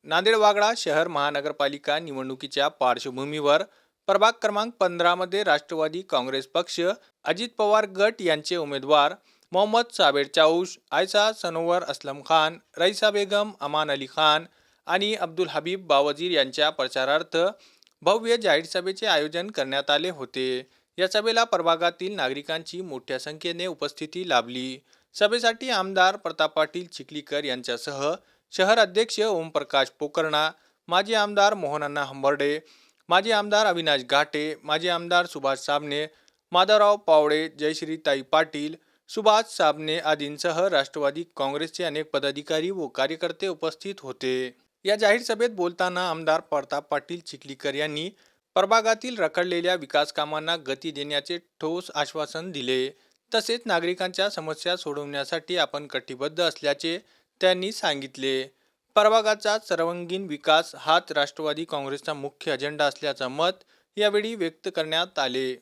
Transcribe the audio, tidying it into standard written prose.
नांदेड वागळा शहर महानगरपालिका निवडणुकीच्या पार्श्वभूमीवर प्रभाग क्रमांक 15 मध्ये राष्ट्रवादी काँग्रेस पक्ष, अजित पवार गट यांचे उमेदवार मोहम्मद साबेर चाऊश, आयशा सनोवर असलम खान, रईसा बेगम, अमान अली खान आणि अब्दुल हबीब बावजीर यांच्या प्रचारार्थ भव्य जाहीर सभेचे आयोजन करण्यात आले होते। या सभेला प्रभागातील नागरिकांची मोठ्या संख्येने उपस्थिती लाभली। सभेसाठी आमदार प्रताप पाटील चिखलीकर यांच्यासह शहर अध्यक्ष ओमप्रकाश पोकर्णा, माजी आमदार मोहनअण्णा हंबर्डे, माजी आमदार अविनाश घाटे, माजी आमदार सुभाष साबणे, माधवराव पावडे, जयश्रीताई पाटील, सुभाष साबणे आदींसह राष्ट्रवादी काँग्रेसचे अनेक पदाधिकारी व कार्यकर्ते उपस्थित होते। या जाहीर सभेत बोलताना आमदार प्रताप पाटील चिखलीकर यांनी प्रभागातील रखडलेल्या विकास कामांना गती देण्याचे ठोस आश्वासन दिले। तसेच नागरिकांच्या समस्या सोडवण्यासाठी आपण कटिबद्ध असल्याचे त्यांनी सांगितले। प्रभागाचा सर्वांगीण विकास हाच राष्ट्रवादी काँग्रेसचा मुख्य अजेंडा असल्याचं मत यावेळी व्यक्त करण्यात आले।